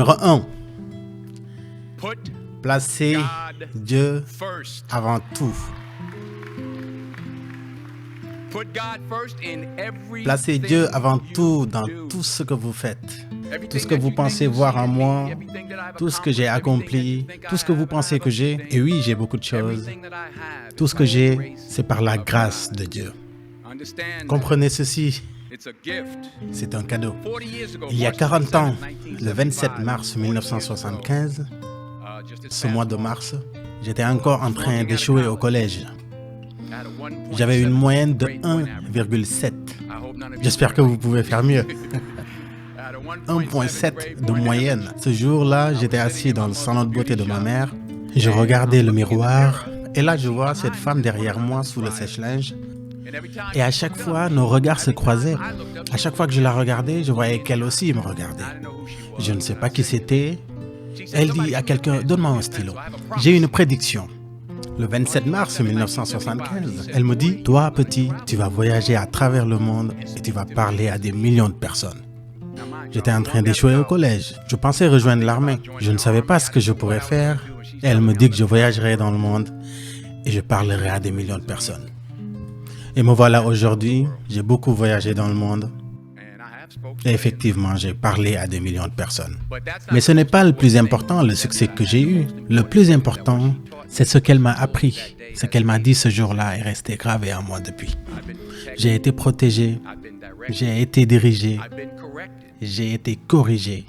Numéro 1. Placez Dieu avant tout. Placez Dieu avant tout dans tout ce que vous faites. Tout ce que vous pensez voir en moi, tout ce que j'ai accompli, tout ce que vous pensez que j'ai. Et oui, j'ai beaucoup de choses. Tout ce que j'ai, c'est par la grâce de Dieu. Comprenez ceci. C'est un cadeau. Il y a 40 ans, le 27 mars 1975, ce mois de mars, j'étais encore en train d'échouer au collège. J'avais une moyenne de 1,7. J'espère que vous pouvez faire mieux. 1,7 de moyenne. Ce jour-là, j'étais assis dans le salon de beauté de ma mère. Je regardais le miroir et là, je vois cette femme derrière moi sous le sèche-linge. Et à chaque fois, nos regards se croisaient. À chaque fois que je la regardais, je voyais qu'elle aussi me regardait. Je ne sais pas qui c'était. Elle dit à quelqu'un, donne-moi un stylo. J'ai une prédiction. Le 27 mars 1975, elle me dit, toi petit, tu vas voyager à travers le monde et tu vas parler à des millions de personnes. J'étais en train d'échouer au collège. Je pensais rejoindre l'armée. Je ne savais pas ce que je pourrais faire. Elle me dit que je voyagerai dans le monde et je parlerai à des millions de personnes. Et me voilà aujourd'hui, j'ai beaucoup voyagé dans le monde. Et effectivement, j'ai parlé à des millions de personnes. Mais ce n'est pas le plus important, le succès que j'ai eu. Le plus important, c'est ce qu'elle m'a appris. Ce qu'elle m'a dit ce jour-là est resté gravé en moi depuis. J'ai été protégé, j'ai été dirigé, j'ai été corrigé.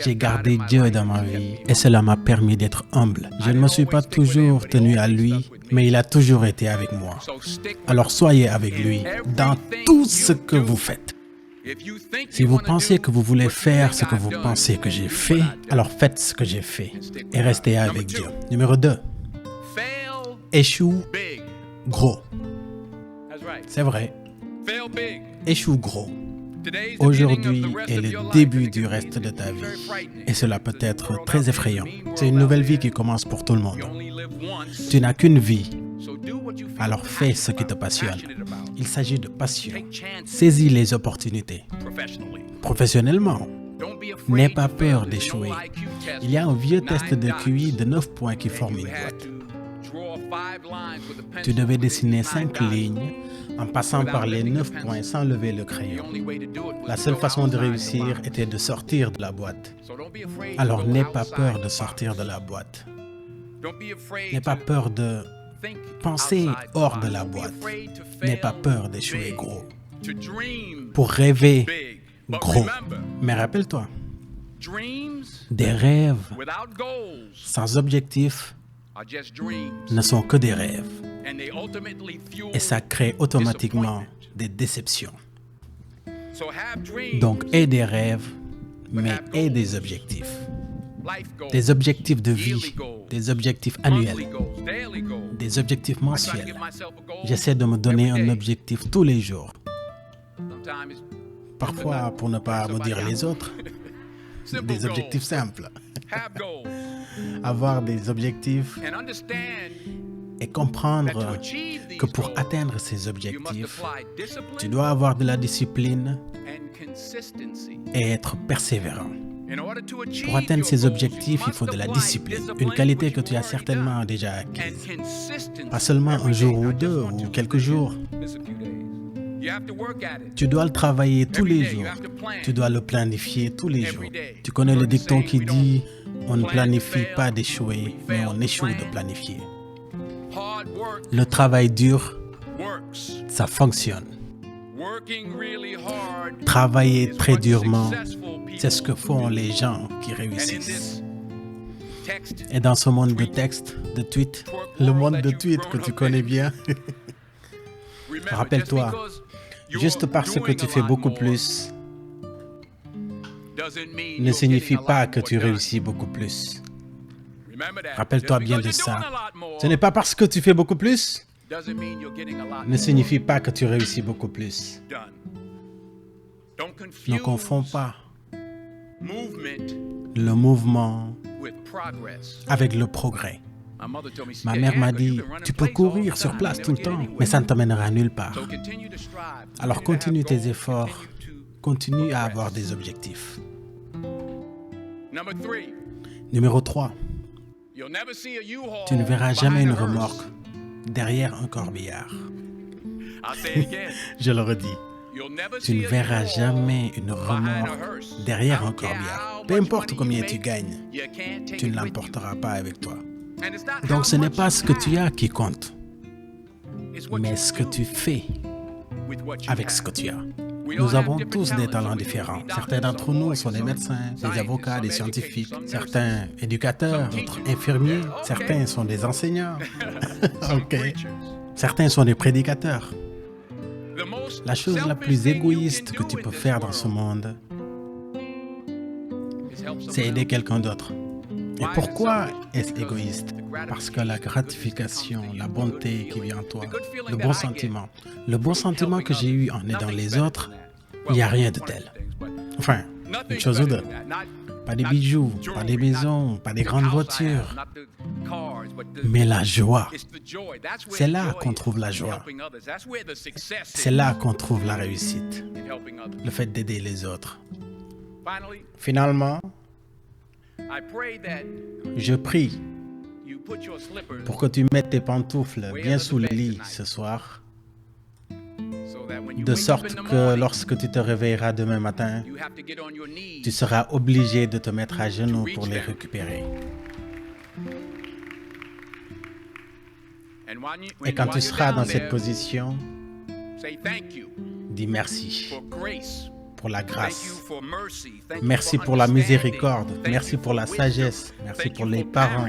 J'ai gardé Dieu dans ma vie et cela m'a permis d'être humble. Je ne me suis pas toujours tenu à lui, mais il a toujours été avec moi. Alors soyez avec lui dans tout ce que vous faites. Si vous pensez que vous voulez faire ce que vous pensez que j'ai fait, alors faites ce que j'ai fait et restez avec Dieu. Numéro 2. Échoue gros. C'est vrai. Échoue gros. Aujourd'hui est le début du reste de ta vie et cela peut être très effrayant. C'est une nouvelle vie qui commence pour tout le monde. Tu n'as qu'une vie, alors fais ce qui te passionne. Il s'agit de passion. Saisis les opportunités. Professionnellement, n'aie pas peur d'échouer. Il y a un vieux test de QI de 9 points qui forme une boîte. Tu devais dessiner 5 lignes en passant par les 9 points sans lever le crayon. La seule façon de réussir était de sortir de la boîte. Alors n'aie pas peur de sortir de la boîte. N'aie pas peur de penser hors de la boîte. N'aie pas peur d'échouer gros. Pour rêver gros. Mais rappelle-toi, des rêves sans objectif ne sont que des rêves. Et ça crée automatiquement des déceptions. Donc, aie des rêves, mais aie des objectifs. Des objectifs de vie, des objectifs annuels, des objectifs mensuels. J'essaie de me donner un objectif tous les jours. Parfois, pour ne pas me dire les autres, des objectifs simples. Avoir des objectifs et comprendre que pour atteindre ces objectifs, tu dois avoir de la discipline et être persévérant. Pour atteindre ces objectifs, il faut de la discipline, une qualité que tu as certainement déjà acquise. Pas seulement un jour ou deux ou quelques jours. Tu dois le travailler tous les jours. Tu dois le planifier tous les jours. Tu connais le dicton qui dit « On ne planifie pas d'échouer, mais on échoue de planifier ». Le travail dur, ça fonctionne. Travailler très durement, c'est ce que font les gens qui réussissent. Et dans ce monde de texte, de tweets, le monde de tweets que tu connais bien, rappelle-toi, juste parce que tu fais beaucoup plus, ne signifie pas que tu réussis beaucoup plus. Rappelle-toi bien de ça. Ce n'est pas parce que tu fais beaucoup plus, ne signifie pas que tu réussis beaucoup plus. Ne confonds pas le mouvement avec le progrès. Ma mère m'a dit, tu peux courir sur place tout le temps, mais ça ne t'amènera nulle part. Alors continue tes efforts, continue à avoir des objectifs. Numéro 3. Tu ne verras jamais une remorque derrière un corbillard. Je le redis. Tu ne verras jamais une remorque derrière un corbillard. Peu importe combien tu gagnes, tu ne l'emporteras pas avec toi. Donc ce n'est pas ce que tu as qui compte, mais ce que tu fais avec ce que tu as. Nous avons tous des talents différents. Certains d'entre nous sont des médecins, des avocats, des scientifiques, certains éducateurs, d'autres infirmiers, certains sont des enseignants. OK. Certains sont des prédicateurs. La chose la plus égoïste que tu peux faire dans ce monde, c'est aider quelqu'un d'autre. Et pourquoi est-ce égoïste? Parce que la gratification, la bonté qui vient en toi, le bon sentiment que j'ai eu en aidant les autres, il n'y a rien de tel. Enfin, une chose ou deux. Pas des bijoux, pas des maisons, pas des grandes voitures, mais la joie. C'est là qu'on trouve la joie. C'est là qu'on trouve la réussite. Le fait d'aider les autres. Finalement, je prie pour que tu mettes tes pantoufles bien sous le lit ce soir, de sorte que lorsque tu te réveilleras demain matin, tu seras obligé de te mettre à genoux pour les récupérer. Et quand tu seras dans cette position, dis merci pour la grâce. Merci pour la miséricorde. Merci pour la sagesse. Merci pour les parents.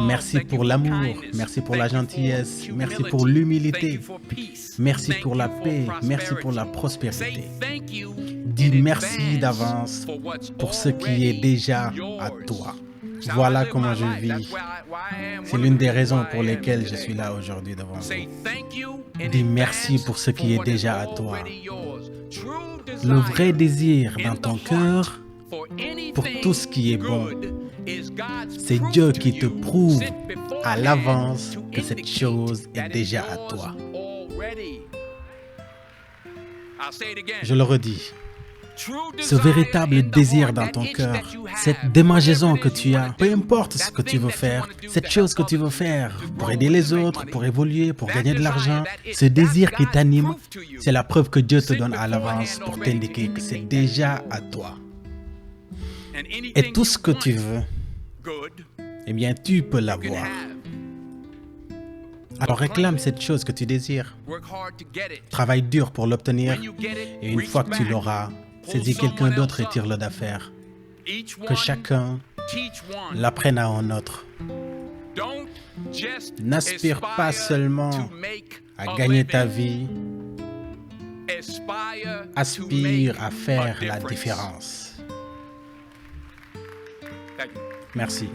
Merci pour l'amour. Merci pour la gentillesse. Merci pour l'humilité. Merci pour la paix. Merci pour la prospérité. Dis merci d'avance pour ce qui est déjà à toi. Voilà comment je vis. C'est l'une des raisons pour lesquelles je suis là aujourd'hui devant vous. Dis merci pour ce qui est déjà à toi. Le vrai désir dans ton cœur pour tout ce qui est bon, c'est Dieu qui te prouve à l'avance que cette chose est déjà à toi. Je le redis. Ce véritable désir dans ton cœur, cette démangeaison que tu as, peu importe ce que tu veux faire, cette chose que tu veux faire pour aider les autres, pour évoluer, pour gagner de l'argent, ce désir qui t'anime, c'est la preuve que Dieu te donne à l'avance pour t'indiquer que c'est déjà à toi. Et tout ce que tu veux, eh bien, tu peux l'avoir. Alors réclame cette chose que tu désires. Travaille dur pour l'obtenir et une fois que tu l'auras, saisis quelqu'un d'autre et tire-le d'affaire. Que chacun l'apprenne à un autre. N'aspire pas seulement à gagner ta vie, aspire à faire la différence. Merci.